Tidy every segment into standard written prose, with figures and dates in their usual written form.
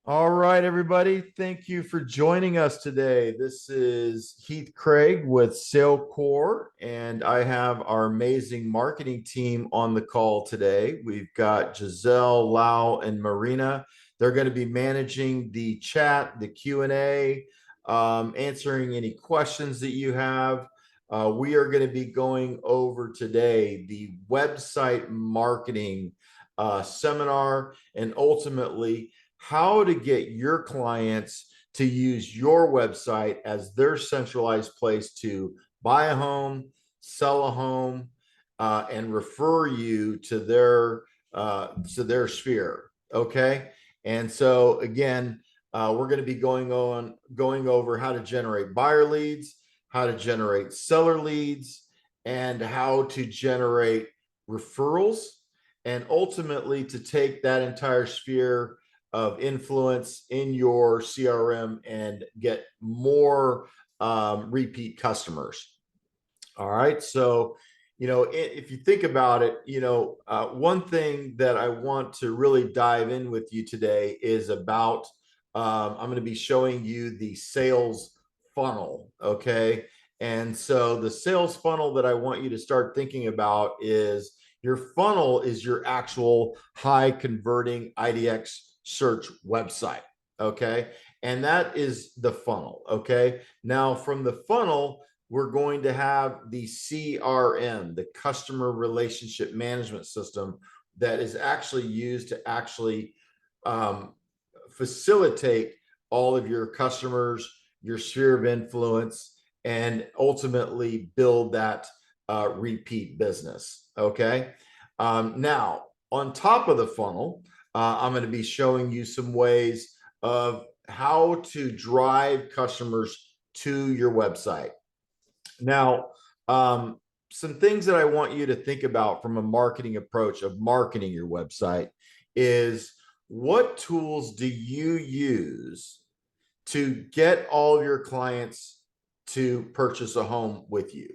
All right, everybody. Thank you for joining us today. This is Heath Craig with SaleCore, and I have our amazing marketing team on the call today. We've got Giselle, Lau, and Marina. They're going to be managing the chat, the Q&A, answering any questions that you have. We are going to be going over today the website marketing seminar and ultimately how to get your clients to use your website as their centralized place to buy a home, sell a home, and refer you to their sphere. Okay, and so again, we're going to be going over how to generate buyer leads, how to generate seller leads, and how to generate referrals, and ultimately to take that entire sphere of influence in your CRM and get more repeat customers. All right. So, if you think about it, one thing that I want to really dive in with you today is about, I'm going to be showing you the sales funnel. Okay. And so the sales funnel that I want you to start thinking about is your funnel is your actual high converting IDX search website. Okay. And that is the funnel. Okay. Now, from the funnel, we're going to have the CRM, the customer relationship management system, that is actually used to actually facilitate all of your customers, your sphere of influence, and ultimately build that repeat business. Okay. Now, on top of the funnel, I'm going to be showing you some ways of how to drive customers to your website. Now, some things that I want you to think about from a marketing approach of marketing your website is, what tools do you use to get all of your clients to purchase a home with you?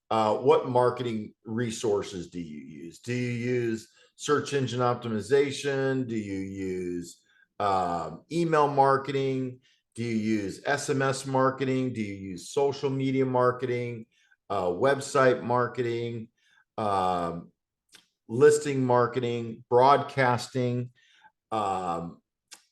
What marketing resources do you use? Do you use search engine optimization? Do you use email marketing? Do you use SMS marketing? Do you use social media marketing, website marketing, listing marketing, broadcasting? When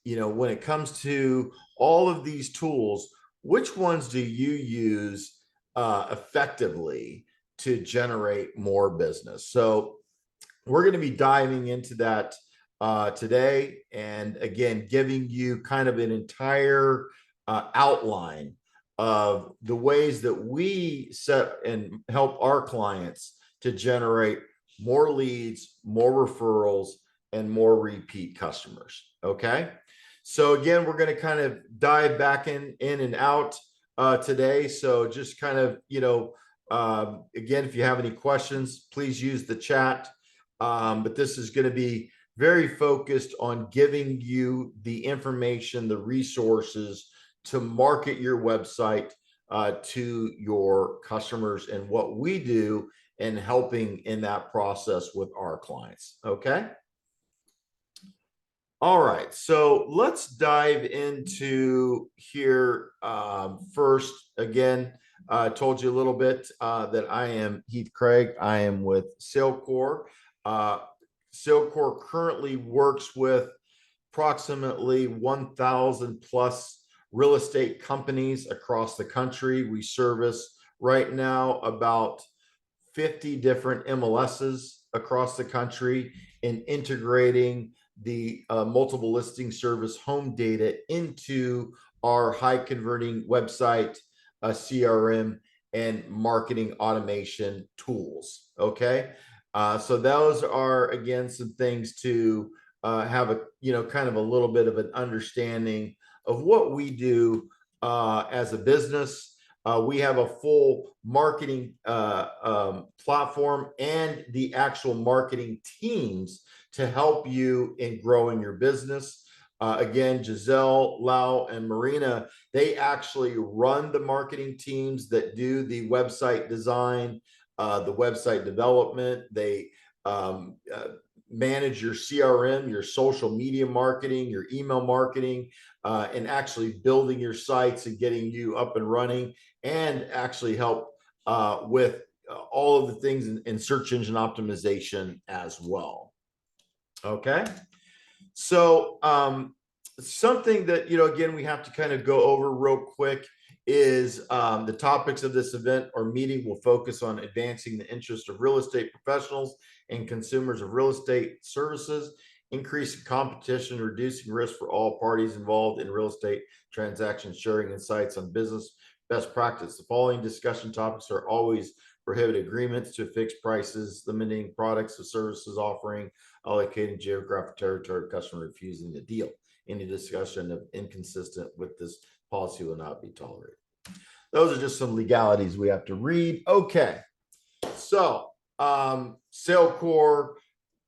it comes to all of these tools, which ones do you use effectively to generate more business? So we're going to be diving into that today, and again, giving you kind of an entire outline of the ways that we set and help our clients to generate more leads, more referrals, and more repeat customers. Okay. So again, we're going to kind of dive back in and out today. So just kind of, again, if you have any questions, please use the chat. But this is going to be very focused on giving you the information, the resources to market your website to your customers, and what we do and helping in that process with our clients. Okay. All right, so let's dive into here. First, again, I told you a little bit that I am Heath Craig. I am with SaleCore. SaleCore currently works with approximately 1,000 plus real estate companies across the country. We service right now about 50 different MLSs across the country in integrating the multiple listing service home data into our high converting website, CRM, and marketing automation tools. Okay. So those are, again, some things to have a, kind of a little bit of an understanding of what we do as a business. We have a full marketing platform and the actual marketing teams to help you in growing your business. Again, Giselle, Lau, and Marina, they actually run the marketing teams that do the website design, the website development. They manage your CRM, your social media marketing, your email marketing, and actually building your sites and getting you up and running, and actually help with all of the things in search engine optimization as well. Okay. So something that, again, we have to kind of go over real quick is the topics of this event or meeting will focus on advancing the interest of real estate professionals and consumers of real estate services, increasing competition, reducing risk for all parties involved in real estate transactions, sharing insights on business best practice. The following discussion topics are always prohibited: agreements to fix prices, limiting products or services offering, allocating geographic territory, customer refusing the deal. Any discussion of inconsistent with this policy will not be tolerated. Those are just some legalities we have to read. Okay. So SaleCore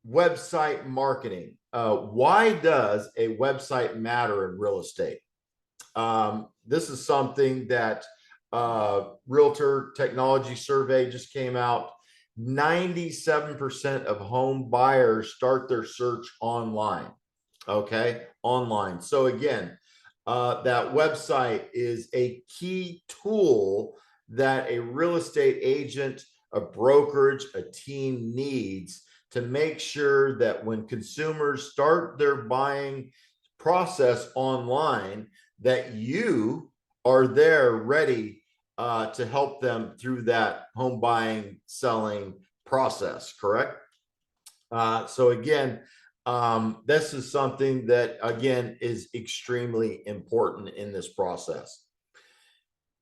website marketing. Why does a website matter in real estate? This is something that Realtor Technology Survey just came out. 97% of home buyers start their search online. Okay, online. So again, that website is a key tool that a real estate agent, a brokerage, a team needs to make sure that when consumers start their buying process online, that you are there ready to help them through that home buying, selling process, correct? So again, this is something that, again, is extremely important in this process.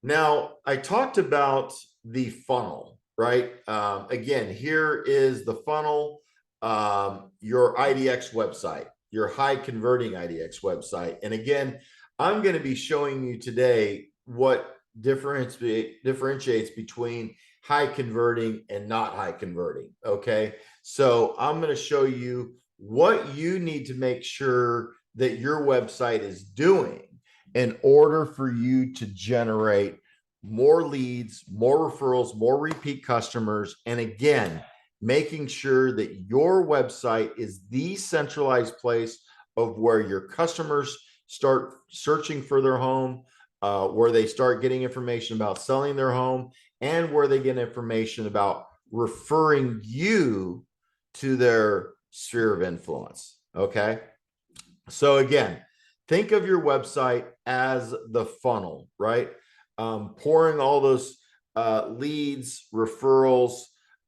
Now, I talked about the funnel, right? Again, here is the funnel, your IDX website, your high converting IDX website. And again, I'm going to be showing you today what differentiates between high converting and not high converting. Okay. So I'm going to show you what you need to make sure that your website is doing in order for you to generate more leads, more referrals, more repeat customers. And again, making sure that your website is the centralized place of where your customers start searching for their home, where they start getting information about selling their home, and where they get information about referring you to their sphere of influence. Okay. So again, think of your website as the funnel, right? Pouring all those leads, referrals,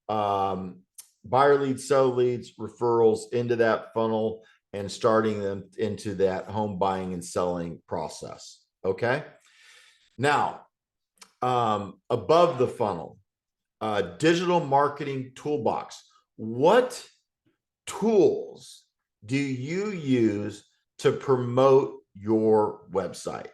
buyer leads, seller leads, referrals into that funnel and starting them into that home buying and selling process. Okay. Now, above the funnel, digital marketing toolbox. What tools do you use to promote your website?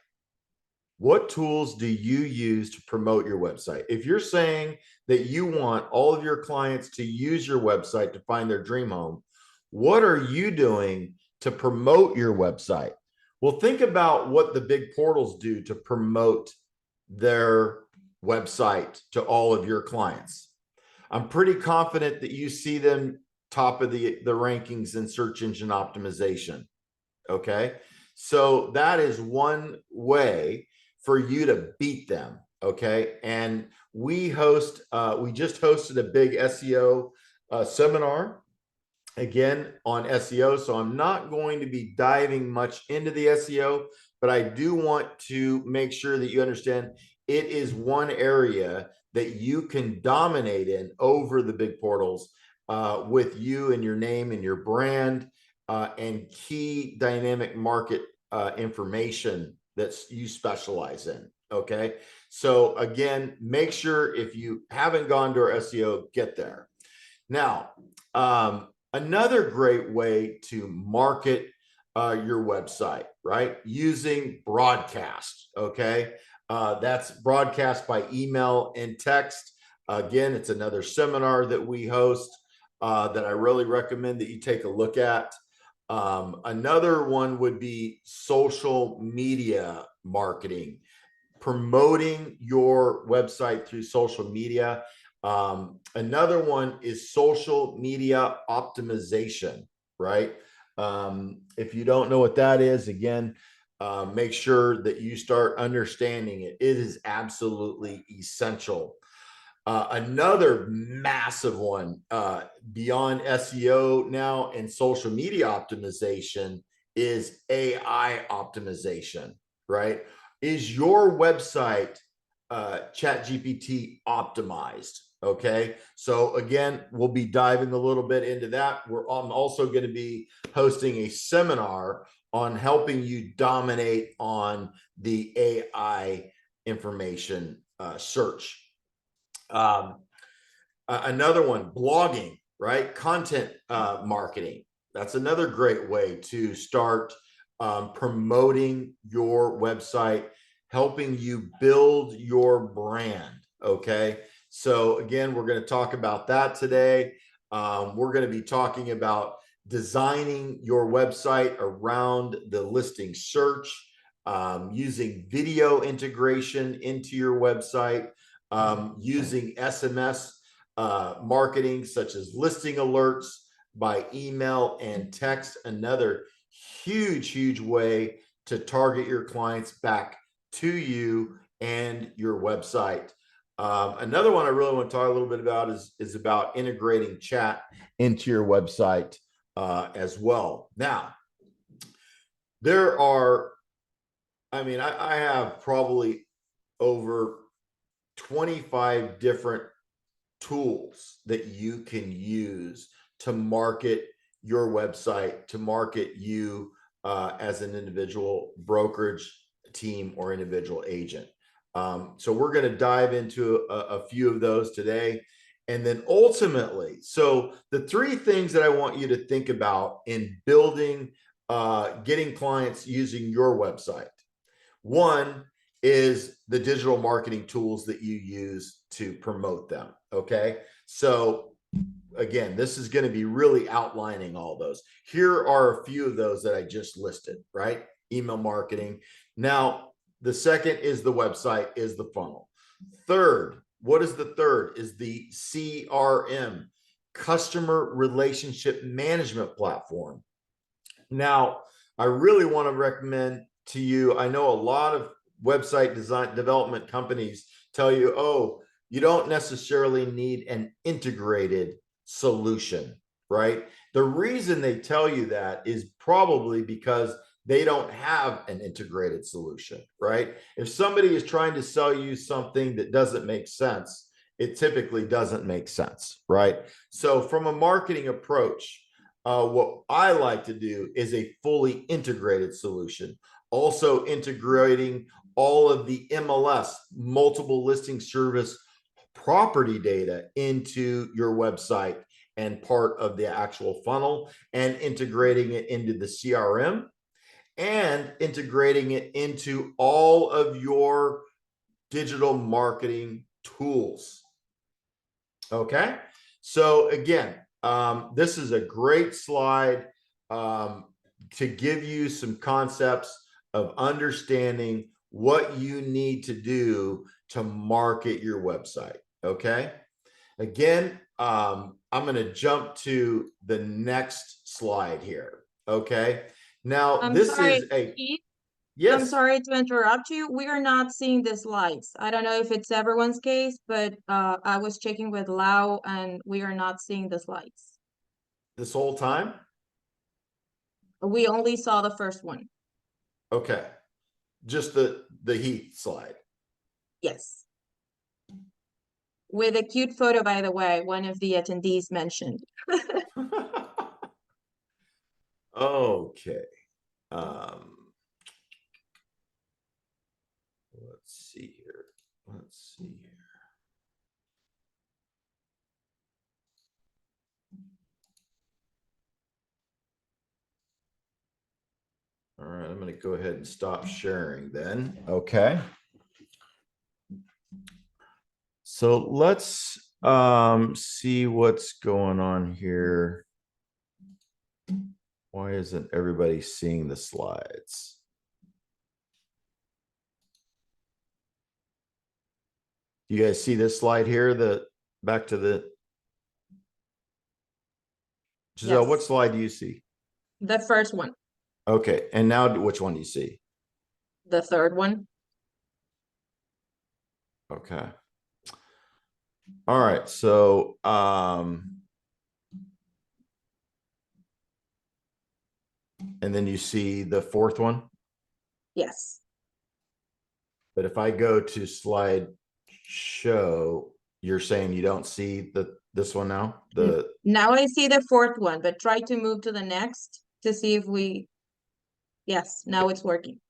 What tools do you use to promote your website? If you're saying that you want all of your clients to use your website to find their dream home, what are you doing to promote your website? Well, think about what the big portals do to promote their website to all of your clients. I'm pretty confident that you see them top of the rankings in search engine optimization. Okay. So that is one way for you to beat them. Okay. And we just hosted a big SEO seminar again on SEO. So I'm not going to be diving much into the SEO, but I do want to make sure that you understand it is one area that you can dominate in over the big portals with you and your name and your brand and key dynamic market information that you specialize in. Okay. So again, make sure if you haven't gone to our SEO, get there. Now, another great way to market your website, right? Using broadcast. Okay. That's broadcast by email and text. Again, it's another seminar that we host that I really recommend that you take a look at. Another one would be social media marketing, promoting your website through social media. Another one is social media optimization. right? If you don't know what that is, again, make sure that you start understanding it. It is absolutely essential. Another massive one beyond SEO now and social media optimization is AI optimization, right? Is your website chat GPT optimized? Okay, so again, we'll be diving a little bit into that. I'm also going to be hosting a seminar on helping you dominate on the AI information search. Another one, blogging, right? Content marketing. That's another great way to start promoting your website, helping you build your brand. Okay. So, again, we're going to talk about that today. We're going to be talking about designing your website around the listing search, using video integration into your website, using SMS marketing, such as listing alerts by email and text. Another huge way to target your clients back to you and your website. Another one I really want to talk a little bit about is about integrating chat into your website as well. Now, there are, I have probably over 25 different tools that you can use to market your website, to market you as an individual brokerage team or individual agent. So we're going to dive into a few of those today. And then ultimately, so the three things that I want you to think about in building, getting clients using your website. One is the digital marketing tools that you use to promote them. Okay. So again, this is going to be really outlining all those. Here are a few of those that I just listed, right? Email marketing. Now, the second is the website, is the funnel. Third, what is the third? Is the CRM, customer relationship management platform. Now, I really want to recommend to you, I know a lot of website design development companies tell you, oh, you don't necessarily need an integrated solution, right? The reason they tell you that is probably because they don't have an integrated solution, right? If somebody is trying to sell you something that doesn't make sense, it typically doesn't make sense, right? So from a marketing approach, what I like to do is a fully integrated solution, also integrating all of the MLS, multiple listing service property data into your website and part of the actual funnel, and integrating it into the CRM and integrating it into all of your digital marketing tools. Okay. So again, this is a great slide to give you some concepts of understanding what you need to do to market your website. Okay. Again, I'm going to jump to the next slide here. Okay. Now, I'm this sorry, is a, Keith. I'm yes, sorry to interrupt you. We are not seeing the slides. I don't know if it's everyone's case, but I was checking with Lau and we are not seeing the slides. this whole time. We only saw the first one. Okay. Just the Heath slide. Yes. With a cute photo, by the way, one of the attendees mentioned. Okay. Um, let's see here. Let's see here. All right, I'm going to go ahead and stop sharing then. Okay. So let's see what's going on here. Why isn't everybody seeing the slides? You guys see this slide here? Back to the Giselle, Yes. what slide do you see? The first one, Okay. And now which one do you see? the third one. Okay. All right. So, and then you see the fourth one. Yes. But if I go to slide show, you're saying you don't see this one now? Now I see the fourth one, but try to move to the next to see if yes, now it's working.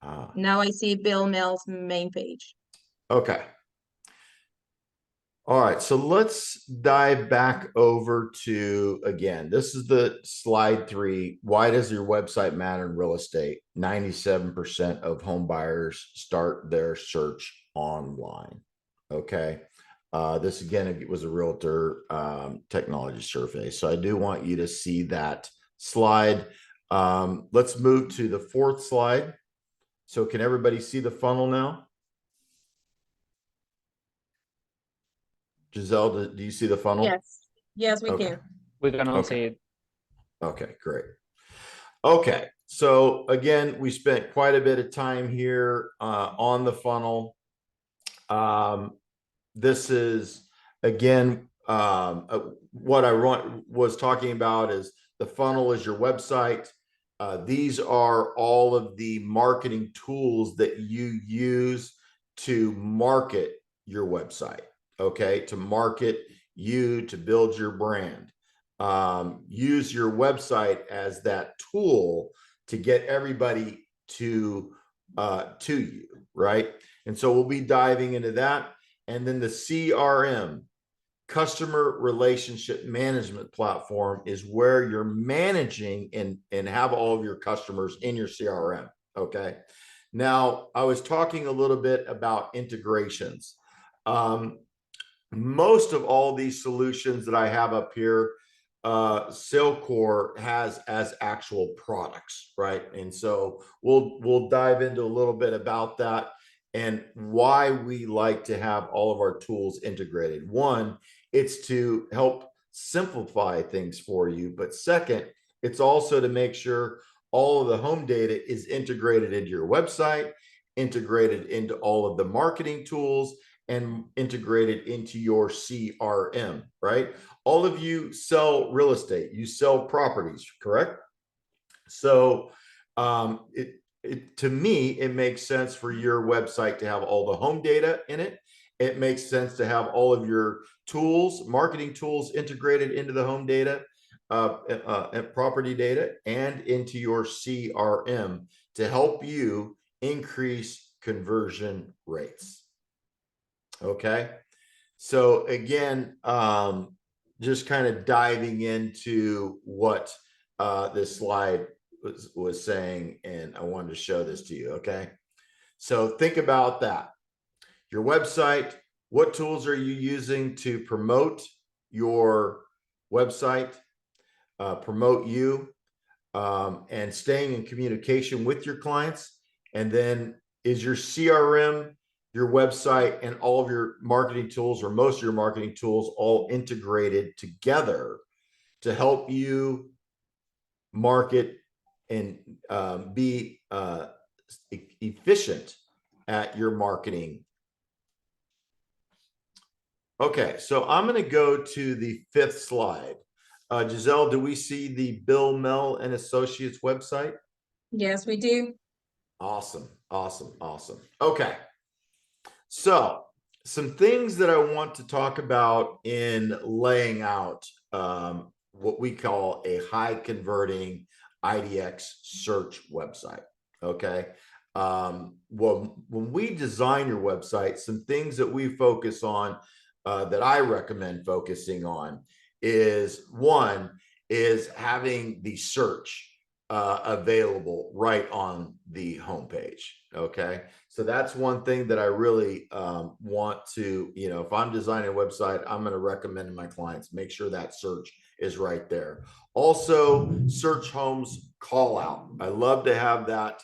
Ah, Now I see Bill Mill's main page. okay. All right, so let's dive back over to, again, this is the slide 3. Why does your website matter in real estate? 97% of home buyers start their search online. Okay. This again, it was a realtor technology survey. So I do want you to see that slide. Let's move to the fourth slide. So can everybody see the funnel now? Giselle, do you see the funnel? Yes. Yes, we Okay. can. We can all Okay. see it. Okay, great. Okay, so again, we spent quite a bit of time here on the funnel. This is, again, what I was talking about is the funnel is your website. These are all of the marketing tools that you use to market your website, okay? To market you, to build your brand. Use your website as that tool to get everybody to you, right? And so we'll be diving into that. And then the CRM, customer relationship management platform, is where you're managing and have all of your customers in your CRM. Okay. Now, I was talking a little bit about integrations. Most of all these solutions that I have up here, SaleCore has as actual products, right? And so we'll dive into a little bit about that and why we like to have all of our tools integrated. One, it's to help simplify things for you, but second, it's also to make sure all of the home data is integrated into your website, integrated into all of the marketing tools, and integrated into your CRM, right? All of you sell real estate, you sell properties, correct? So to me, it makes sense for your website to have all the home data in it. It makes sense to have all of your tools, marketing tools, integrated into the home data, property data, and into your CRM to help you increase conversion rates. Okay. So again, just kind of diving into what this slide was saying, and I wanted to show this to you. Okay. So think about that. Your website, what tools are you using to promote your website, promote you, and staying in communication with your clients? And then is your CRM, your website, and all of your marketing tools, or most of your marketing tools, all integrated together to help you market and be efficient at your marketing? Okay, so I'm going to go to the fifth slide. Giselle, do we see the Bill Mell and Associates website? Yes, we do. Awesome, awesome, awesome. Okay, so some things that I want to talk about in laying out what we call a high converting IDX search website. Okay. Well, when we design your website, some things that we focus on that I recommend focusing on is, one, is having the search available right on the homepage. Okay. So that's one thing that I really want to, if I'm designing a website, I'm going to recommend to my clients, make sure that search is right there. Also, search homes call out. I love to have that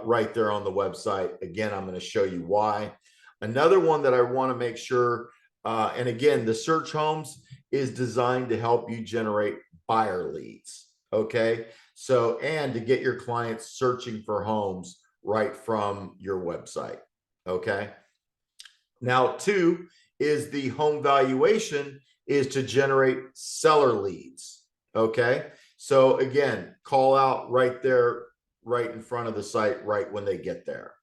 right there on the website. Again, I'm going to show you why. Another one that I want to make sure, and again, the search homes is designed to help you generate buyer leads. Okay. So, and to get your clients searching for homes right from your website. Okay. Now, two is the home valuation is to generate seller leads. Okay. So again, call out right there, right in front of the site, right when they get there.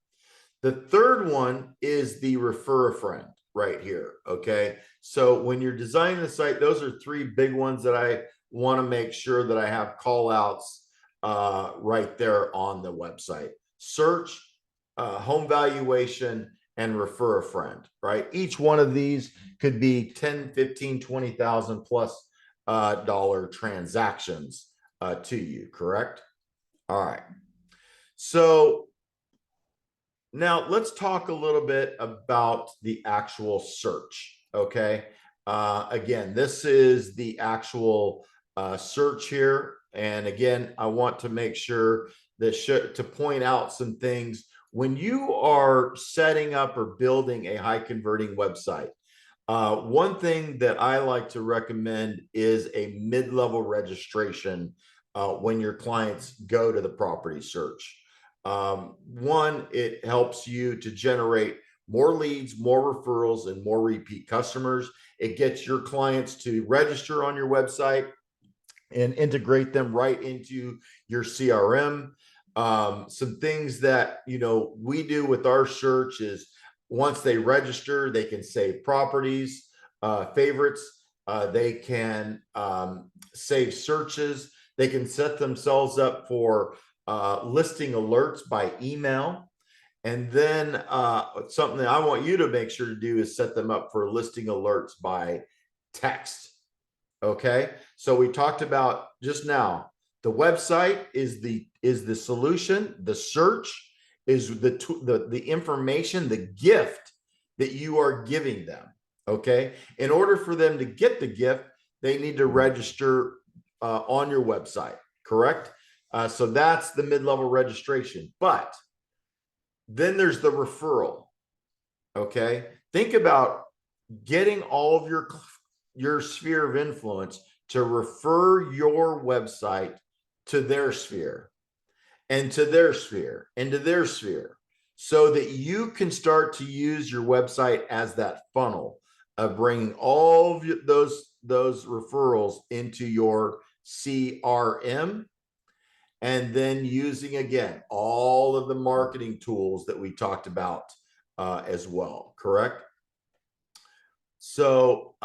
The third one is the refer a friend right here. Okay. So when you're designing the site, those are three big ones that I want to make sure that I have call outs right there on the website. Search, home valuation, and refer a friend, right? Each one of these could be 10, 15, 20,000 plus dollar transactions to you, correct? All right. So now let's talk a little bit about the actual search. Okay. Again, this is the actual search here. And again, I want to make sure that to point out some things when you are setting up or building a high converting website. One thing that I like to recommend is a mid-level registration when your clients go to the property search. One, it helps you to generate more leads, more referrals, and more repeat customers. It gets your clients to register on your website and integrate them right into your CRM. Some things that we do with our search is once they register, they can save properties, favorites. They can save searches. They can set themselves up for listing alerts by email. And then something that I want you to make sure to do is set them up for listing alerts by text. Okay. So we talked about just now, the website is the solution. The search is the information, the gift that you are giving them. Okay. In order for them to get the gift, they need to register on your website, correct? So that's the mid-level registration. But then there's the referral. Okay. Think about getting all of your sphere of influence to refer your website to their sphere and to their sphere and to their sphere so that you can start to use your website as that funnel of bringing all of those referrals into your CRM and then using again all of the marketing tools that we talked about as well, correct? So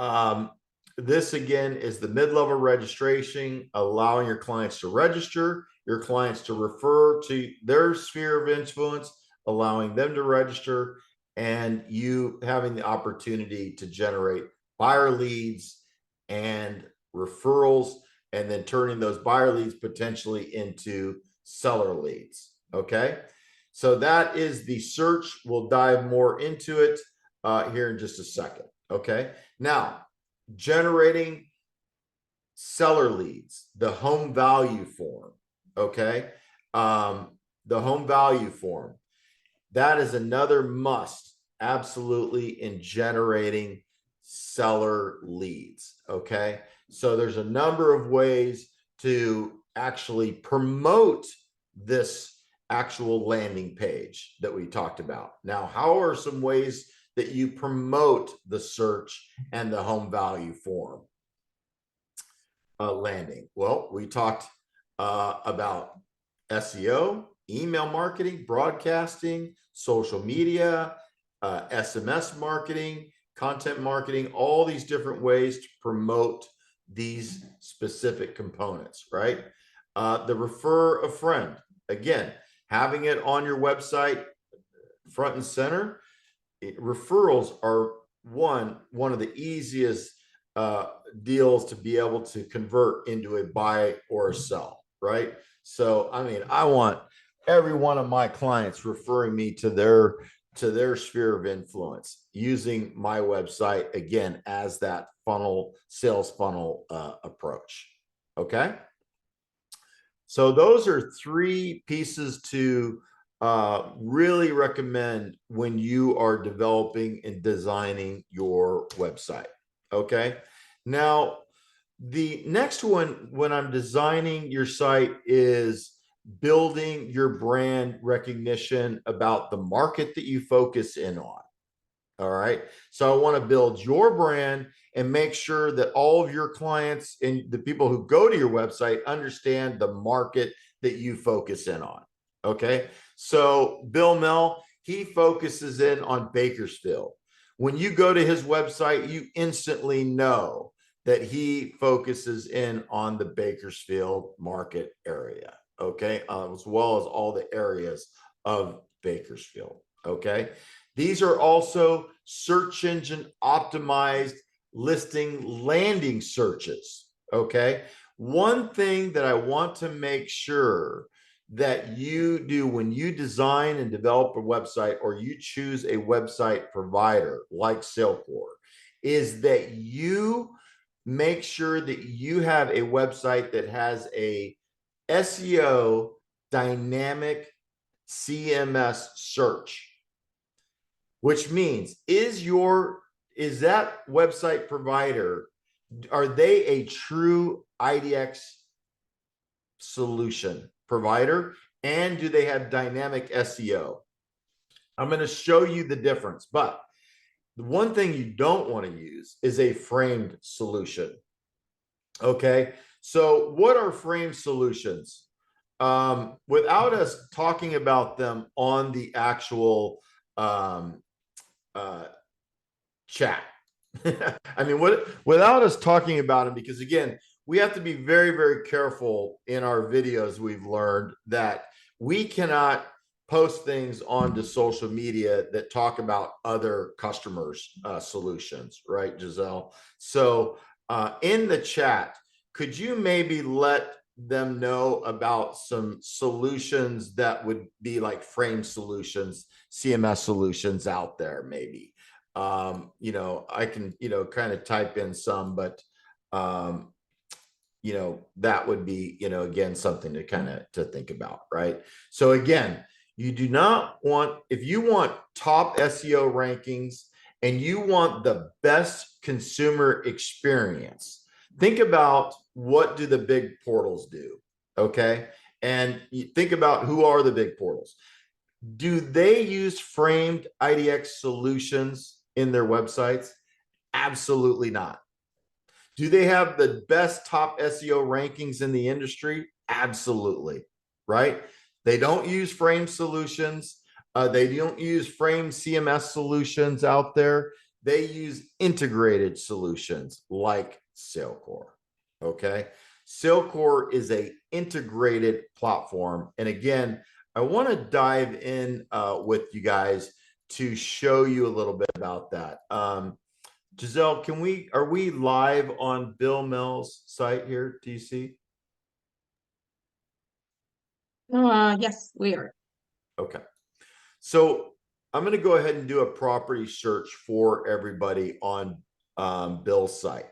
this again is the mid-level registration, allowing your clients to register, your clients to refer to their sphere of influence, allowing them to register, and you having the opportunity to generate buyer leads and referrals, and then turning those buyer leads potentially into seller leads. Okay. So that is the search. We'll dive more into it here in just a second. Okay. Now, generating seller leads, the home value form. Okay. The home value form. That is another must, absolutely, in generating seller leads. Okay. So there's a number of ways to actually promote this actual landing page that we talked about. Now, how are some ways that you promote the search and the home value form landing? Well, we talked about SEO, email marketing, broadcasting, social media, SMS marketing, content marketing, all these different ways to promote these specific components, right? The refer a friend, again, having it on your website front and center. Referrals are one of the easiest deals to be able to convert into a buy or a sell, right? So, I mean, I want every one of my clients referring me to their sphere of influence using my website again as that sales funnel approach. Okay. So those are three pieces to really recommend when you are developing and designing your website. Okay. Now, The next one, when I'm designing your site, is building your brand recognition about the market that you focus in on. All right. So I want to build your brand and make sure that all of your clients and the people who go to your website understand the market that you focus in on. Okay. So Bill Mel, he focuses in on Bakersfield. When you go to his website, you instantly know that he focuses in on the Bakersfield market area. Okay. As well as all the areas of Bakersfield. Okay. These are also search engine optimized listing landing searches. Okay. One thing that I want to make sure that you do when you design and develop a website, or you choose a website provider like SaleCore, is that you make sure that you have a website that has a SEO dynamic CMS search, which means is that website provider, are they a true IDX solution provider, and do they have dynamic SEO? I'm going to show you the difference, but the one thing you don't want to use is a framed solution. Okay, so what are framed solutions? Without us talking about them on the actual uh, chat. I mean, without us talking about them, because again, we have to be very, very careful in our videos. We've learned that we cannot post things onto social media that talk about other customers' solutions, right, Giselle? So in the chat, could you maybe let them know about some solutions that would be like frame solutions, CMS solutions out there, maybe? I can, kind of type in some, but, that would be, again, something to kind of to think about, right? So again, you do not want, if you want top SEO rankings and you want the best consumer experience, think about what do the big portals do, okay? And you think about who are the big portals. Do they use framed IDX solutions in their websites? Absolutely not. Do they have the best top SEO rankings in the industry? Absolutely. Right? They don't use frame solutions. They don't use frame CMS solutions out there. They use integrated solutions like SaleCore. Okay. SaleCore is a integrated platform. And again, I want to dive in with you guys to show you a little bit about that. Giselle, are we live on Bill Mel's site here, DC? Yes, we are. Okay. So I'm going to go ahead and do a property search for everybody on Bill's site.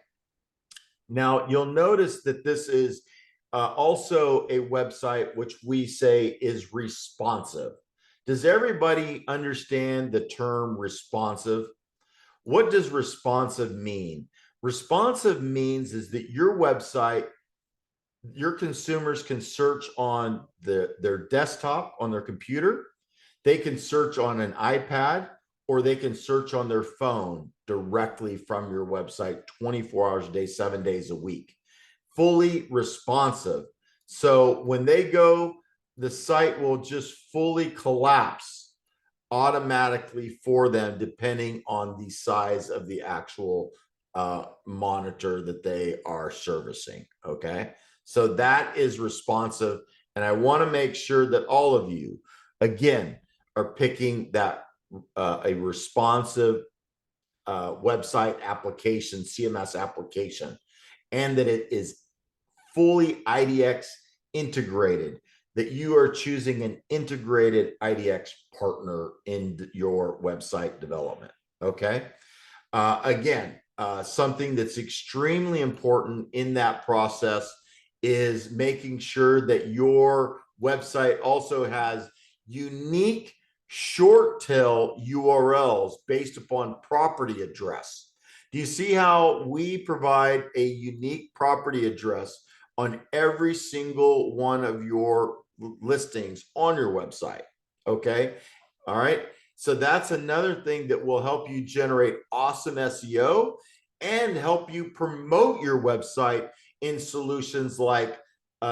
Now, you'll notice that this is also a website which we say is responsive. Does everybody understand the term responsive? What does responsive mean? Responsive means is that your website, your consumers can search on their desktop, on their computer. They can search on an iPad, or they can search on their phone directly from your website 24 hours a day, 7 days a week. Fully responsive. So when they go, the site will just fully collapse automatically for them, depending on the size of the actual monitor that they are servicing. Okay. So that is responsive. And I want to make sure that all of you, again, are picking that a responsive website application, CMS application, and that it is fully IDX integrated, that you are choosing an integrated IDX partner in your website development. Okay. Again, something that's extremely important in that process is making sure that your website also has unique short tail URLs based upon property address. Do you see how we provide a unique property address on every single one of your listings on your website? Okay. All right. So that's another thing that will help you generate awesome SEO and help you promote your website in solutions like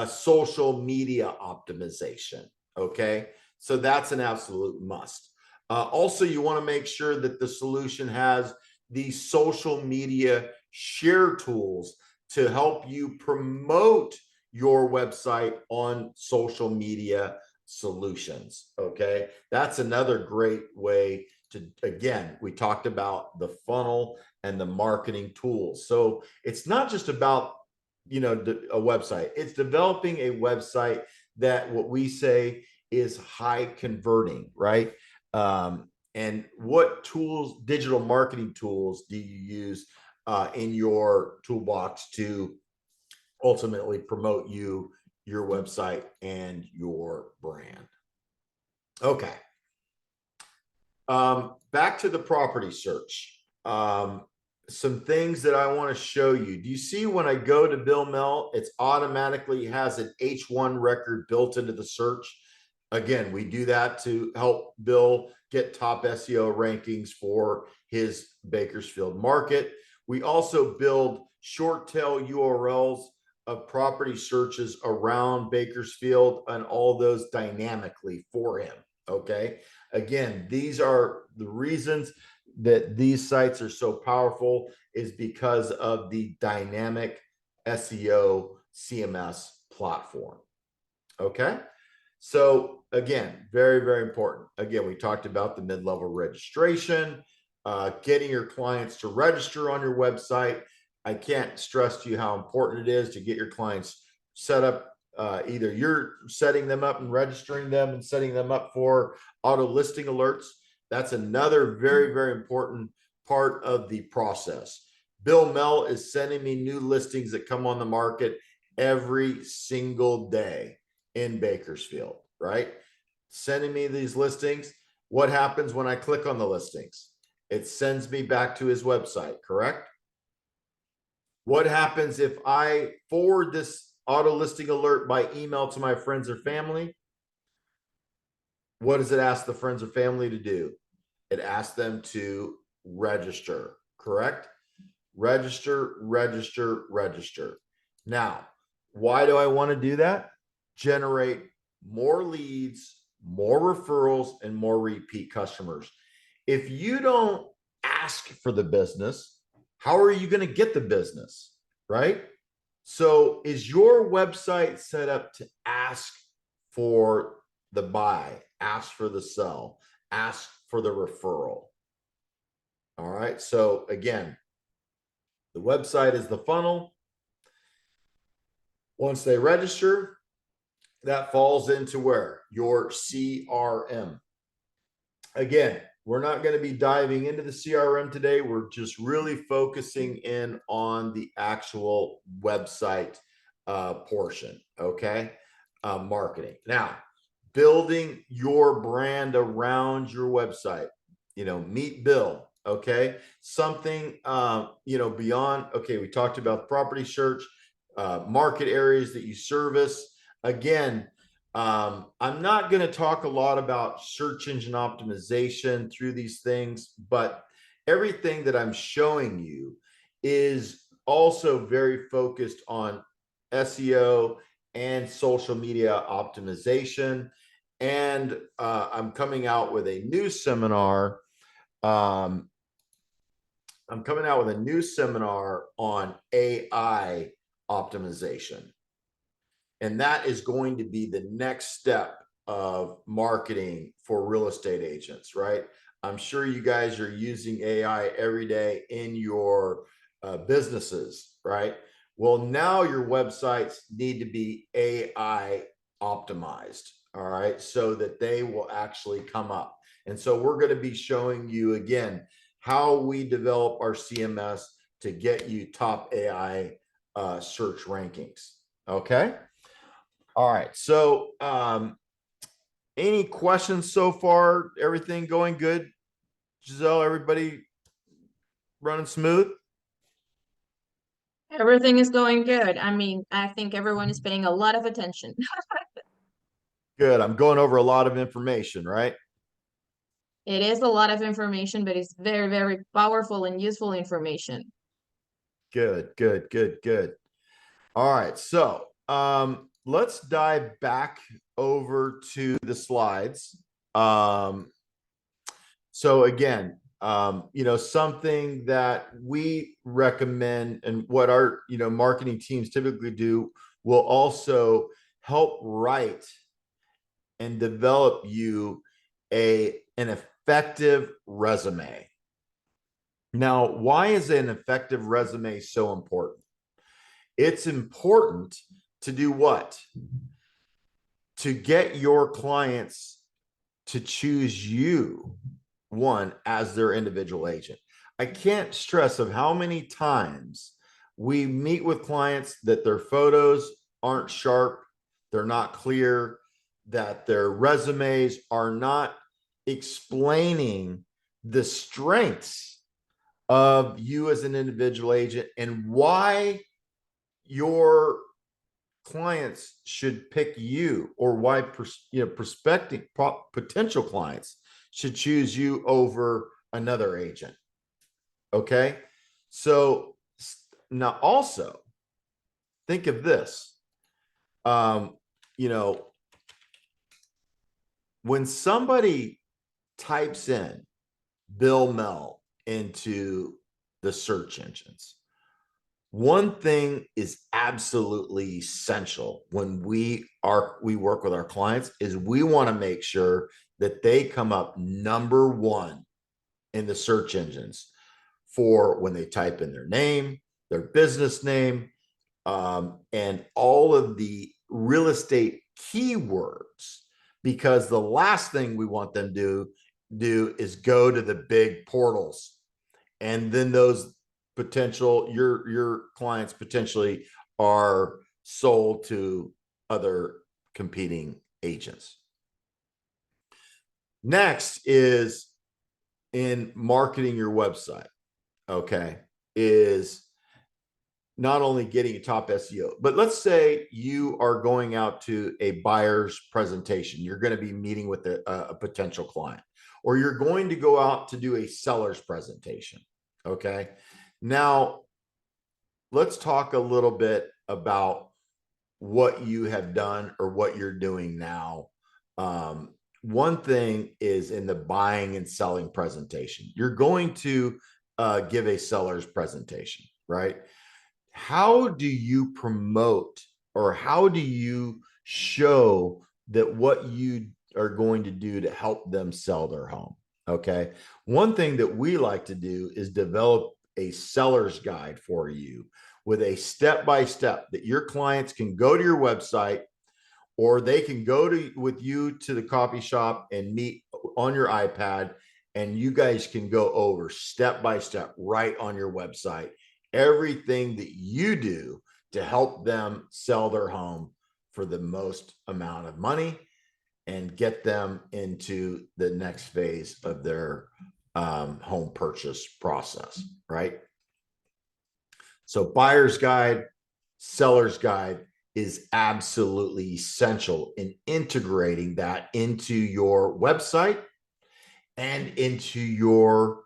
social media optimization. Okay. So that's an absolute must. Also, you want to make sure that the solution has these social media share tools to help you promote your website on social media solutions. Okay. That's another great way to, again, we talked about the funnel and the marketing tools. So it's not just about, a website, it's developing a website that what we say is high converting, right? And what tools, digital marketing tools, do you use in your toolbox to ultimately promote your website and your brand? Okay. Back to the property search. Some things that I want to show you. Do you see when I go to Bill Mel, it's automatically has an H1 record built into the search? Again, we do that to help Bill get top SEO rankings for his Bakersfield market. We also build short tail URLs of property searches around Bakersfield and all those dynamically for him. Okay. Again, these are the reasons that these sites are so powerful is because of the dynamic SEO CMS platform. Okay. So again, very, very important. Again, we talked about the mid-level registration, getting your clients to register on your website. I can't stress to you how important it is to get your clients set up. Either you're setting them up and registering them and setting them up for auto listing alerts. That's another very, very important part of the process. Bill Mel is sending me new listings that come on the market every single day in Bakersfield, right? Sending me these listings. What happens when I click on the listings? It sends me back to his website, correct? What happens if I forward this auto listing alert by email to my friends or family? What does it ask the friends or family to do? It asks them to register, correct? Register, register, register. Now, why do I want to do that? Generate more leads, more referrals, and more repeat customers. If you don't ask for the business, how are you going to get the business, right? So is your website set up to ask for the buy, ask for the sell, ask for the referral? All right. So again, the website is the funnel. Once they register, that falls into where? Your CRM. Again, we're not going to be diving into the CRM today. We're just really focusing in on the actual website portion, okay? Marketing. Now, building your brand around your website, meet Bill, okay? Something, beyond, okay, we talked about property search, market areas that you service. Again, I'm not going to talk a lot about search engine optimization through these things, but everything that I'm showing you is also very focused on SEO and social media optimization. And I'm coming out with a new seminar. I'm coming out with a new seminar on AI optimization. And that is going to be the next step of marketing for real estate agents, right? I'm sure you guys are using AI every day in your businesses, right? Well, now your websites need to be AI optimized, all right, so that they will actually come up. And so we're going to be showing you again how we develop our CMS to get you top AI search rankings. Okay. All right. So, any questions so far? Everything going good? Giselle, everybody running smooth? Everything is going good. I mean, I think everyone is paying a lot of attention. Good. I'm going over a lot of information, right? It is a lot of information, but it's very, very powerful and useful information. Good, good, good, good. All right. So let's dive back over to the slides. So again, something that we recommend and what our, marketing teams typically do will also help write and develop you an effective resume. Now, why is an effective resume so important? It's important to do what? To get your clients to choose you, one, as their individual agent. I can't stress of how many times we meet with clients that their photos aren't sharp, they're not clear, that their resumes are not explaining the strengths of you as an individual agent and why your clients should pick you, or why prospective potential clients should choose you over another agent. Okay, so now also think of this. um you know when somebody types in Bill Mel into the search engines, one thing is absolutely essential when we work with our clients is we want to make sure that they come up number one in the search engines for when they type in their name, their business name, and all of the real estate keywords. Because the last thing we want them to do is go to the big portals, and then those your clients potentially are sold to other competing agents. Next is in marketing your website. Okay, is not only getting a top SEO, but let's say you are going out to a buyer's presentation. You're going to be meeting with a potential client, or you're going to go out to do a seller's presentation. Okay. Now, let's talk a little bit about what you have done or what you're doing now. One thing is in the buying and selling presentation, you're going to give a seller's presentation, right? How do you promote, or how do you show that what you are going to do to help them sell their home? Okay. One thing that we like to do is develop a seller's guide for you with a step-by-step that your clients can go to your website, or they can go to with you to the coffee shop and meet on your iPad, and you guys can go over step by step right on your website everything that you do to help them sell their home for the most amount of money and get them into the next phase of their home purchase process, right? So buyer's guide, seller's guide is absolutely essential in integrating that into your website and into your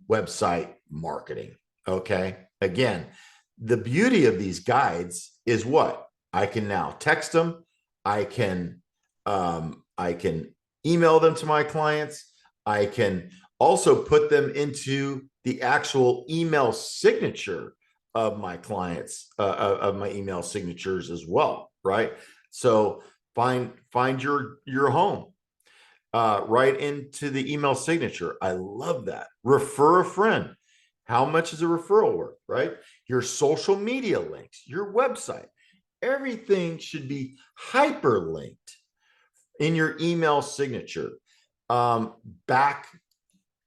website marketing. Okay. Again, the beauty of these guides is what? I can now text them. I can email them to my clients. I can also put them into the actual email signature of my clients, of my email signatures as well, right? So find your home right into the email signature. I love that. Refer a friend. How much is a referral worth, right? Your social media links, your website, everything should be hyperlinked in your email signature back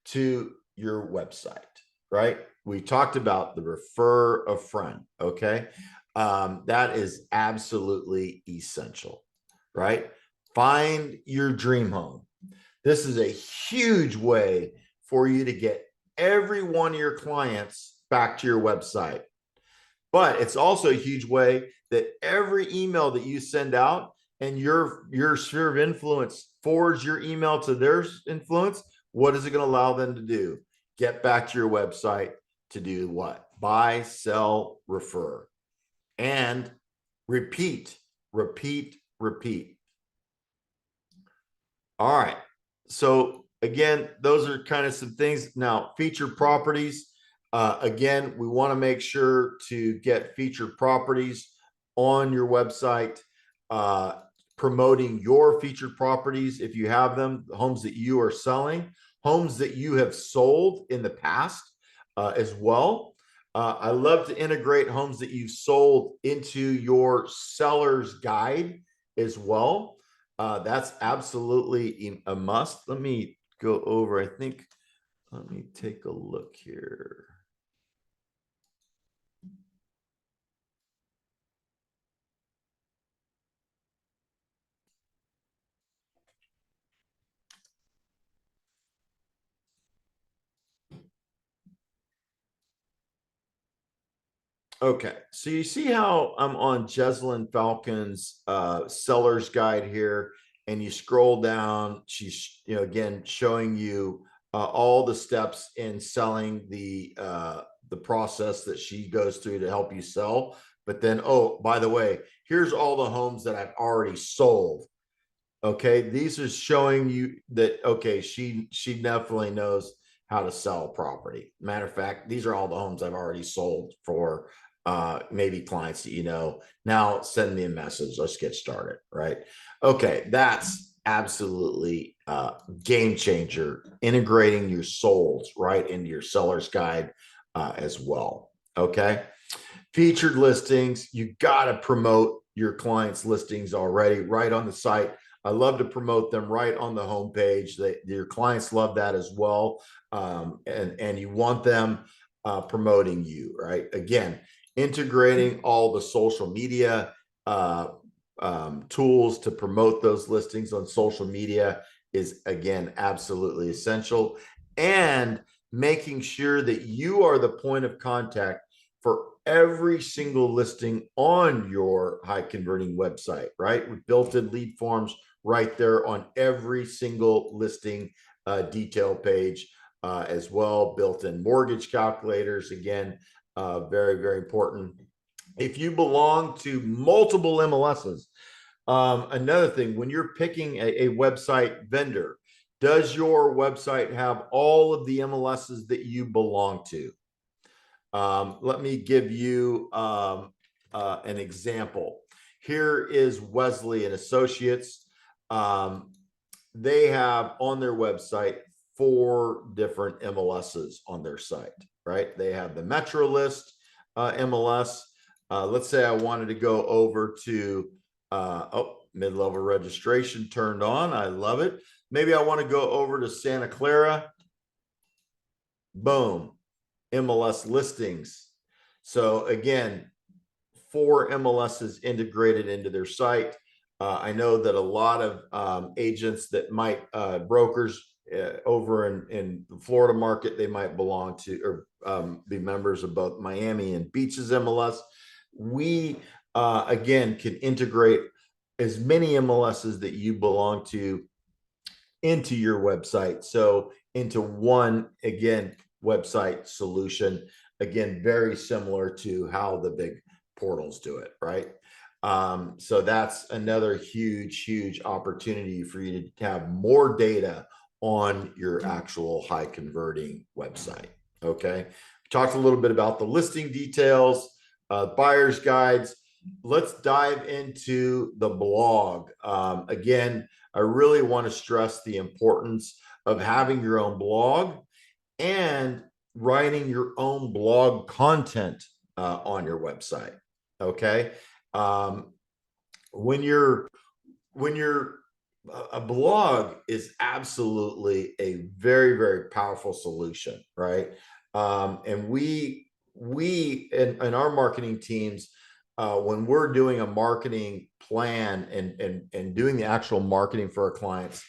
to your website, right? We talked about the refer a friend, okay? That is absolutely essential, right? Find your dream home. This is a huge way for you to get every one of your clients back to your website. But it's also a huge way that every email that you send out and your sphere of influence forwards your email to their influence, what is it going to allow them to do? Get back to your website to do what? Buy, sell, refer, and repeat, repeat, repeat. All right. So again, those are kind of some things. Now, featured properties. Again, we want to make sure to get featured properties on your website, promoting your featured properties if you have them, homes that you are selling, homes that you have sold in the past as well. I love to integrate homes that you've sold into your seller's guide as well. That's absolutely a must. Let me go over, I think, let me take a look here. Okay, so you see how I'm on Jeslyn Falcon's seller's guide here, and you scroll down, she's, again, showing you all the steps in selling the process that she goes through to help you sell. But then, oh, by the way, here's all the homes that I've already sold. Okay, these are showing you that, okay, she definitely knows how to sell property. Matter of fact, these are all the homes I've already sold for maybe clients that. Now send me a message, let's get started, right? Okay, that's absolutely game changer, integrating your solds right into your seller's guide as well. Okay, featured listings, you got to promote your clients' listings already right on the site. I love to promote them right on the homepage. Your clients love that as well, and you want them promoting you, right? Again, integrating all the social media tools to promote those listings on social media is, again, absolutely essential, and making sure that you are the point of contact for every single listing on your high converting website, right? With built-in lead forms right there on every single listing detail page as well. Built-in mortgage calculators, again, very, very important. If you belong to multiple MLSs, another thing, when you're picking a website vendor, does your website have all of the MLSs that you belong to? Let me give you an example. Here is Wesley and Associates. They have on their website 4 different MLSs on their site, right? They have the Metro List MLS. Let's say I wanted to go over to, mid-level registration turned on. I love it. Maybe I want to go over to Santa Clara. Boom. MLS listings. So again, 4 MLSs integrated into their site. I know that a lot of agents that might, brokers over in the Florida market, they might belong to or be members of both Miami and Beaches MLS. We, again, can integrate as many MLSs that you belong to into your website. So into one, again, website solution, again, very similar to how the big portals do it, right? So that's another huge opportunity for you to have more data on your actual high converting website. Okay, we talked a little bit about the listing details, buyer's guides. Let's dive into the blog. Again, I really want to stress the importance of having your own blog and writing your own blog content on your website. Okay, um, when you're a blog is absolutely a very powerful solution, right? And we in our marketing teams, when we're doing a marketing plan and doing the actual marketing for our clients,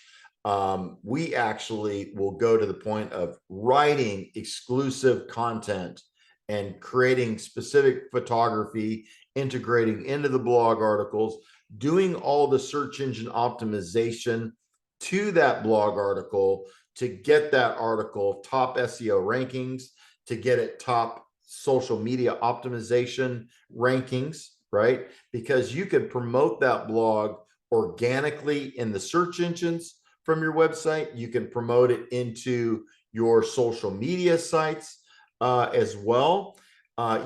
we actually will go to the point of writing exclusive content and creating specific photography, integrating into the blog articles, doing all the search engine optimization to that blog article to get that article top SEO rankings, to get it top social media optimization rankings, right? Because you can promote that blog organically in the search engines from your website. You can promote it into your social media sites as well.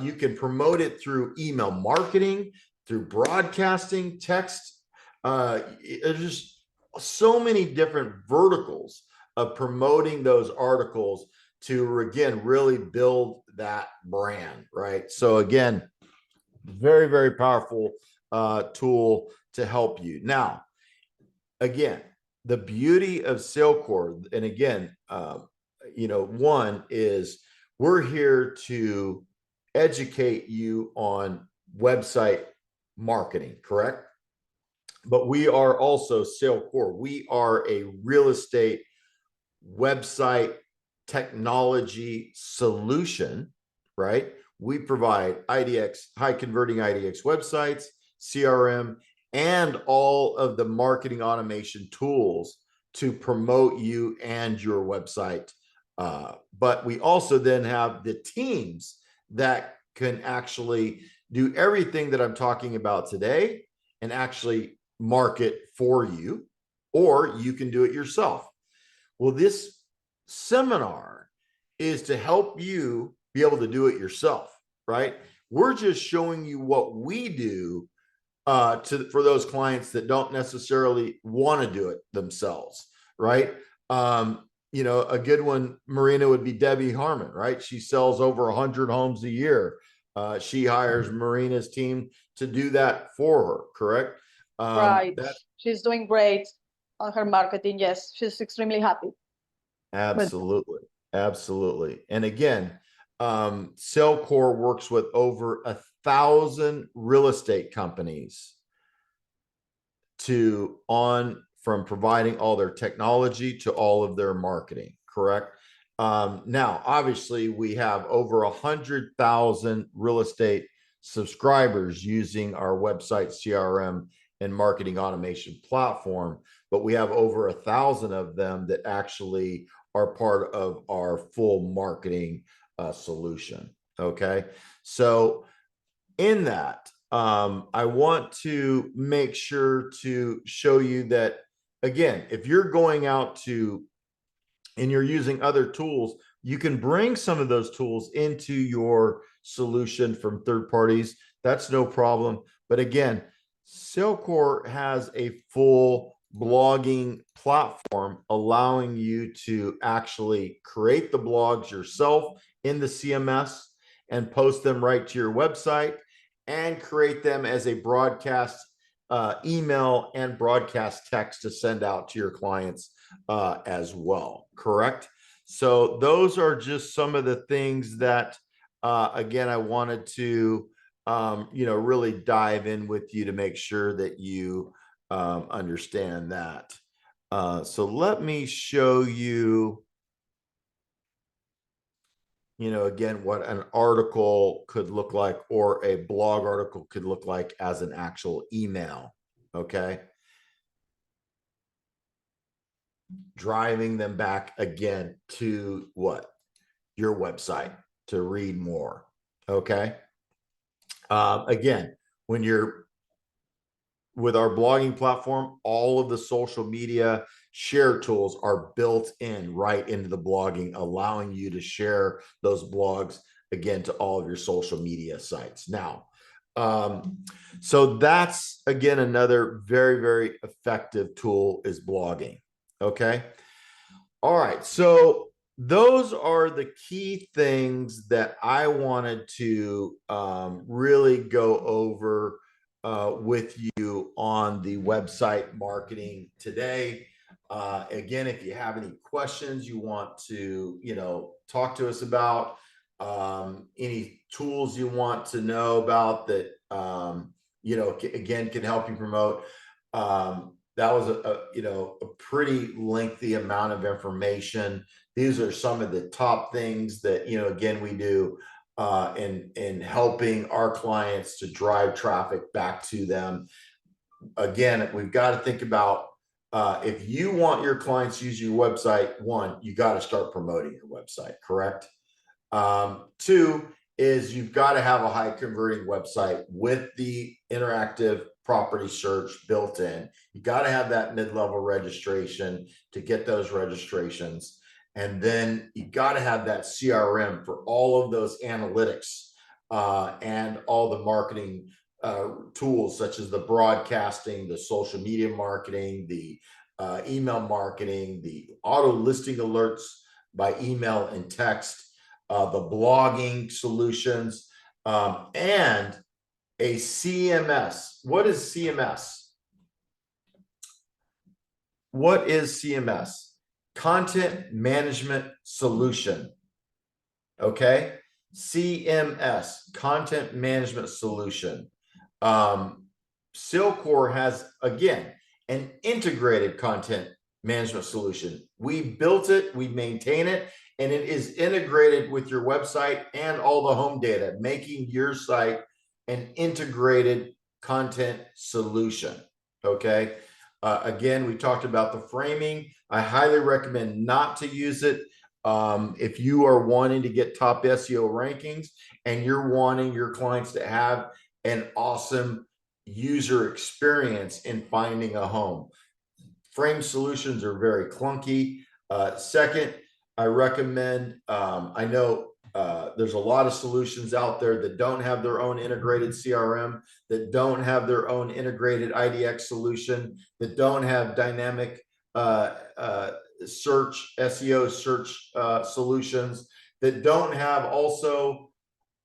You can promote it through email marketing, through broadcasting, text. There's just so many different verticals of promoting those articles to, again, really build that brand, right? So again, very, very powerful tool to help you. Now, again, the beauty of SaleCore, and again, one is we're here to educate you on website marketing, correct? But we are also SaleCore. We are a real estate website technology solution, right? We provide IDX, high converting IDX websites, CRM, and all of the marketing automation tools to promote you and your website. But we also then have the teams that can actually do everything that I'm talking about today and actually market for you, or you can do it yourself. Well, this seminar is to help you be able to do it yourself, right? We're just showing you what we do for those clients that don't necessarily want to do it themselves, right? A good one, Marina, would be Debbie Harmon, right? She sells over 100 homes a year. She hires Marina's team to do that for her, correct? Right. She's doing great on her marketing. Yes, she's extremely happy. Absolutely. Absolutely. And again, SaleCore works with over 1,000 real estate companies from providing all their technology to all of their marketing, correct? Now, obviously, we have over 100,000 real estate subscribers using our website, CRM, and marketing automation platform, but we have over 1,000 of them that actually are part of our full marketing solution. Okay. So in that, I want to make sure to show you that, again, if you're going out to and you're using other tools, you can bring some of those tools into your solution from third parties. That's no problem. But again, SaleCore has a full blogging platform allowing you to actually create the blogs yourself in the CMS and post them right to your website, and create them as a broadcast email and broadcast text to send out to your clients as well, correct? So those are just some of the things that, again, I wanted to, really dive in with you to make sure that you understand that. So let me show you, again, what an article could look like, or a blog article could look like as an actual email. Okay. Driving them back again to what? Your website to read more. Okay. Again, when you're with our blogging platform, all of the social media share tools are built in right into the blogging, allowing you to share those blogs again to all of your social media sites. Now, so that's, again, another very, very effective tool is blogging. Okay. All right. So those are the key things that I wanted to really go over with you on the website marketing today. Again, if you have any questions you want to, talk to us about, any tools you want to know about that, again, can help you promote. That was a pretty lengthy amount of information. These are some of the top things that, again, we do. in helping our clients to drive traffic back to them. Again, we've got to think about if you want your clients to use your website, one, you got to start promoting your website, correct? Two is you've got to have a high converting website with the interactive property search built in. You got to have that mid-level registration to get those registrations. And then you got to have that CRM for all of those analytics and all the marketing tools, such as the broadcasting, the social media marketing, the email marketing, the auto listing alerts by email and text, the blogging solutions, and a CMS. What is CMS? What is CMS? Content Management Solution. Okay. CMS, Content Management Solution. SaleCore has, again, an integrated content management solution. We built it, we maintain it, and it is integrated with your website and all the home data, making your site an integrated content solution. Okay. Again, we talked about the framing. I highly recommend not to use it if you are wanting to get top SEO rankings and you're wanting your clients to have an awesome user experience in finding a home. Frame solutions are very clunky. Second, I recommend, I know there's a lot of solutions out there that don't have their own integrated CRM, that don't have their own integrated IDX solution, that don't have dynamic search, SEO search solutions, that don't have also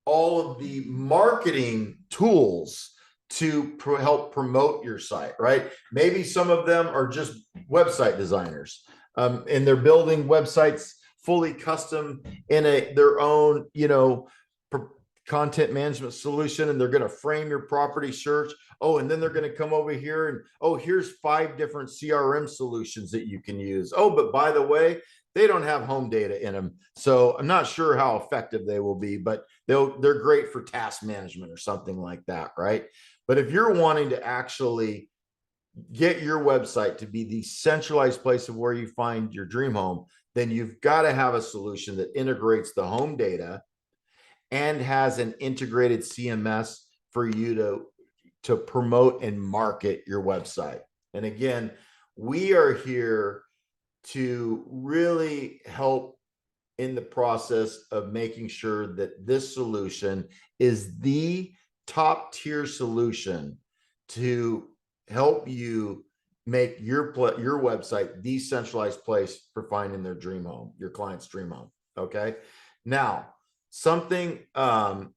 all of the marketing tools to help promote your site, right? Maybe some of them are just website designers and they're building websites fully custom in their own, content management solution, and they're going to frame your property search. Oh, and then they're going to come over here and, oh, here's 5 different CRM solutions that you can use. Oh, but by the way, they don't have home data in them. So I'm not sure how effective they will be, but they're great for task management or something like that, right? But if you're wanting to actually get your website to be the centralized place of where you find your dream home, then you've got to have a solution that integrates the home data and has an integrated CMS for you to promote and market your website. And again, we are here to really help in the process of making sure that this solution is the top tier solution to help you make your website the centralized place for finding their dream home, your client's dream home. Okay. Now, something that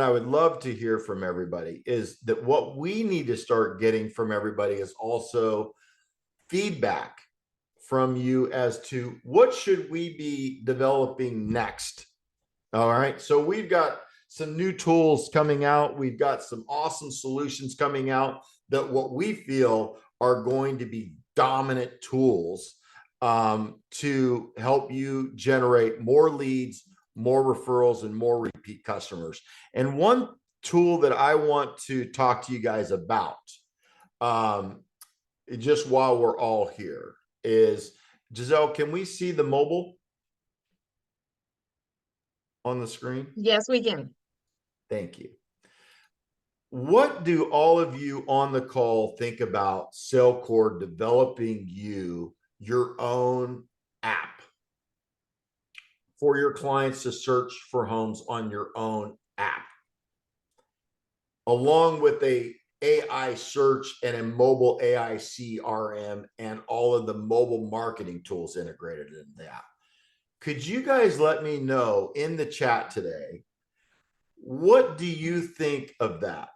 I would love to hear from everybody is that what we need to start getting from everybody is also feedback from you as to what should we be developing next. All right. So we've got some new tools coming out. We've got some awesome solutions coming out that what we feel are going to be dominant tools to help you generate more leads, more referrals, and more repeat customers. And one tool that I want to talk to you guys about just while we're all here is, Giselle, can we see the mobile on the screen? Yes, we can. Thank you. What do all of you on the call think about SaleCore developing your own app for your clients to search for homes on your own app, along with a AI search and a mobile AI CRM and all of the mobile marketing tools integrated in the app? Could you guys let me know in the chat today, what do you think of that?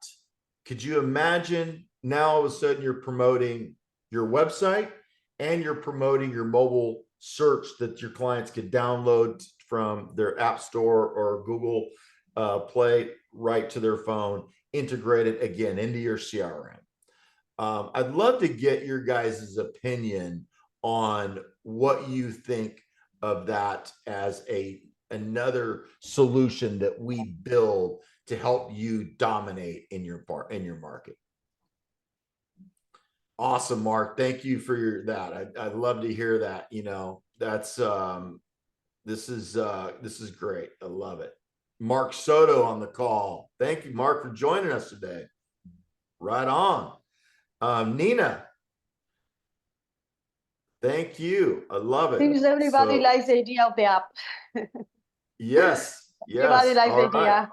Could you imagine now all of a sudden you're promoting your website and you're promoting your mobile search that your clients could download from their app store or Google Play right to their phone, integrated again into your CRM? I'd love to get your guys' opinion on what you think of that as a another solution that we build to help you dominate in your market. Awesome, Mark. Thank you for that. I'd love to hear that. You know, that's this is great. I love it. Mark Soto on the call. Thank you, Mark, for joining us today. Right on. Nina, thank you. I love it. Seems everybody likes the idea of the app. Yes. Everybody Yes. likes the All right. idea.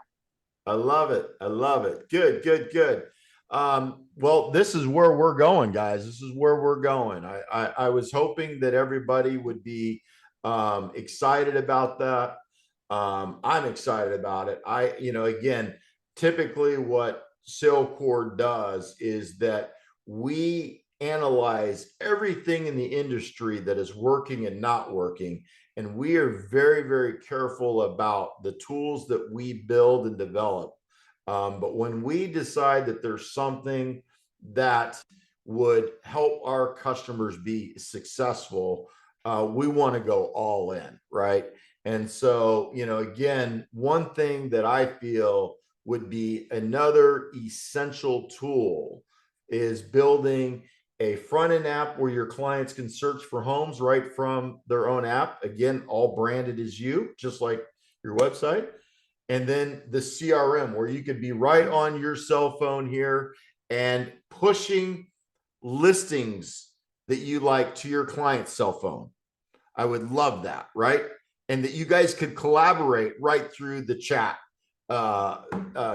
I love it. I love it. Good, good, good. Well, this is where we're going, guys. This is where we're going. I was hoping that everybody would be excited about that. I'm excited about it. Again, typically what SaleCore does is that we analyze everything in the industry that is working and not working. And we are very, very careful about the tools that we build and develop. But when we decide that there's something that would help our customers be successful, we want to go all in, right? And so, again, one thing that I feel would be another essential tool is building a front-end app where your clients can search for homes right from their own app. Again, all branded as you, just like your website. And then the CRM where you could be right on your cell phone here and pushing listings that you like to your client's cell phone. I would love that, right? And that you guys could collaborate right through the chat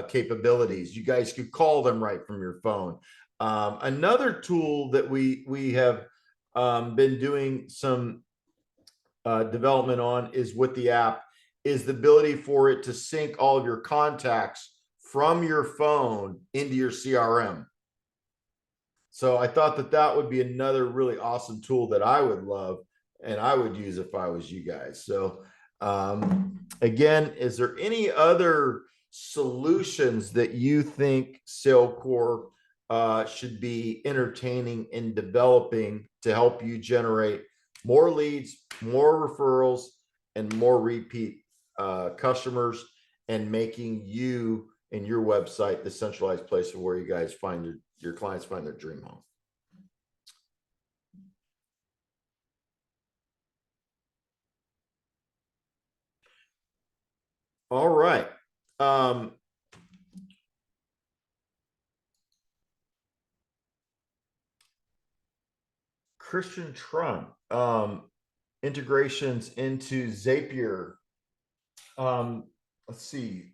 capabilities. You guys could call them right from your phone. Another tool that we have been doing some development on is with the app is the ability for it to sync all of your contacts from your phone into your CRM. So I thought that that would be another really awesome tool that I would love and I would use if I was you guys. So again, is there any other solutions that you think SaleCore should be entertaining and developing to help you generate more leads, more referrals, and more repeat customers, and making you and your website the centralized place of where you guys find your clients find their dream home? All right. Christian Trump, integrations into Zapier. Let's see.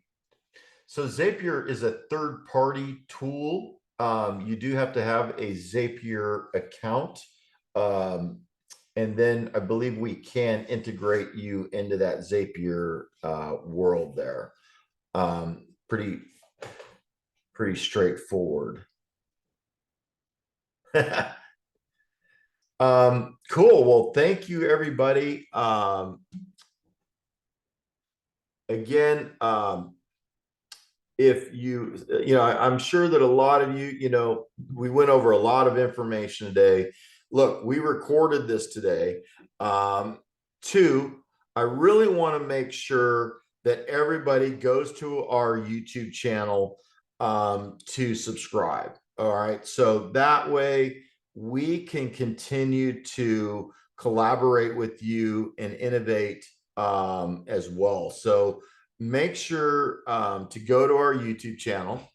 So Zapier is a third-party tool. You do have to have a Zapier account. And then I believe we can integrate you into that Zapier world there. Pretty straightforward. Cool. Well, thank you, everybody. Again, if I'm sure that a lot of you, we went over a lot of information today. Look, we recorded this today. Two, I really want to make sure that everybody goes to our YouTube channel to subscribe. All right. So that way we can continue to collaborate with you and innovate as well. So make sure to go to our YouTube channel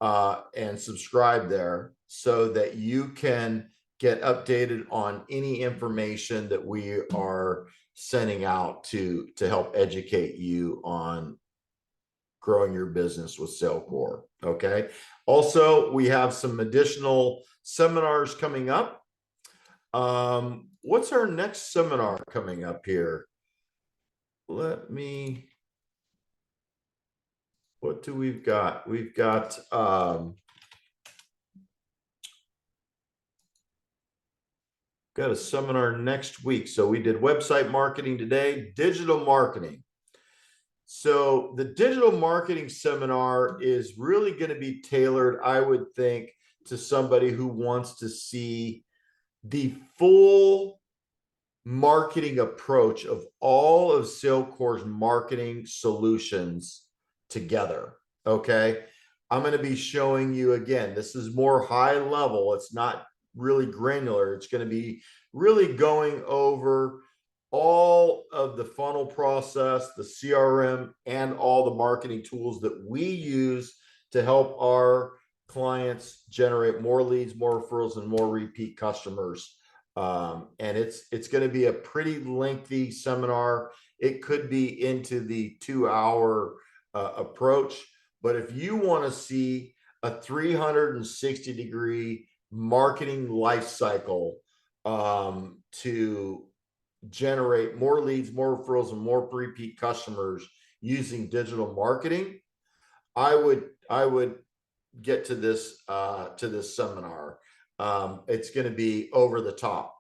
and subscribe there so that you can get updated on any information that we are sending out to help educate you on growing your business with SaleCore. Okay. Also, we have some additional seminars coming up. What's our next seminar coming up here? What do we've got? We've got a seminar next week. So we did website marketing today, digital marketing. So the digital marketing seminar is really going to be tailored, I would think, to somebody who wants to see the full marketing approach of all of SaleCore's marketing solutions together. Okay. I'm going to be showing you again. This is more high level. It's not really granular. It's going to be really going over all of the funnel process, the CRM, and all the marketing tools that we use to help our clients generate more leads, more referrals, and more repeat customers. And it's going to be a pretty lengthy seminar. It could be into the 2-hour approach. But if you want to see a 360-degree marketing life cycle to generate more leads, more referrals, and more repeat customers using digital marketing, I would get to this seminar. It's going to be over the top.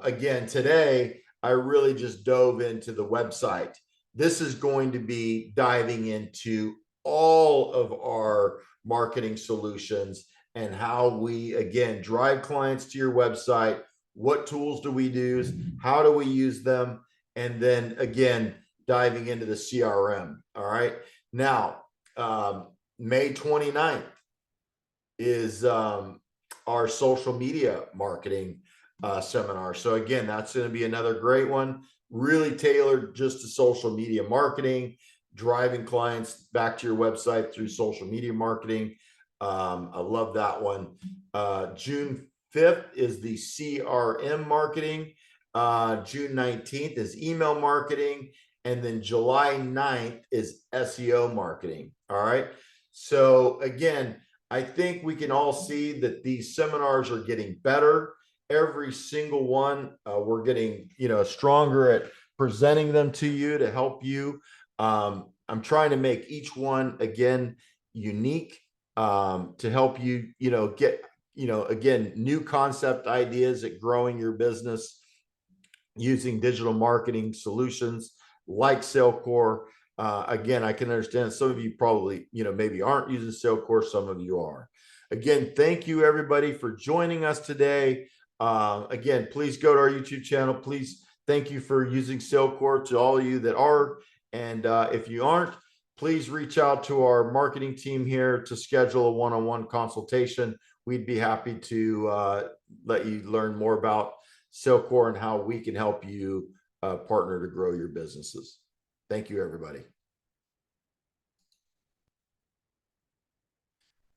Again, today I really just dove into the website. This is going to be diving into all of our marketing solutions and how we, again, drive clients to your website. What tools do we use? How do we use them? And then again, diving into the CRM. All right. Now, May 29th is our social media marketing seminar. So again, that's going to be another great one, really tailored just to social media marketing, driving clients back to your website through social media marketing. I love that one. June 5th is the CRM marketing. June 19th is email marketing. And then July 9th is SEO marketing. All right. So again, I think we can all see that these seminars are getting better. Every single one, we're getting, stronger at presenting them to you to help you. I'm trying to make each one again unique to help you, get, again, new concept ideas at growing your business using digital marketing solutions like SaleCore. Again, I can understand some of you probably, maybe aren't using SaleCore. Some of you are. Again, thank you everybody for joining us today. Again, please go to our YouTube channel. Please, thank you for using SaleCore to all of you that are. And if you aren't, please reach out to our marketing team here to schedule a one-on-one consultation. We'd be happy to let you learn more about SaleCore and how we can help you partner to grow your businesses. Thank you, everybody.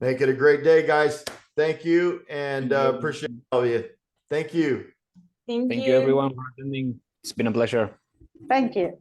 Make it a great day, guys. Thank you, and appreciate all of you. Thank you. Thank Thank you, everyone, for attending. It's been a pleasure. Thank you.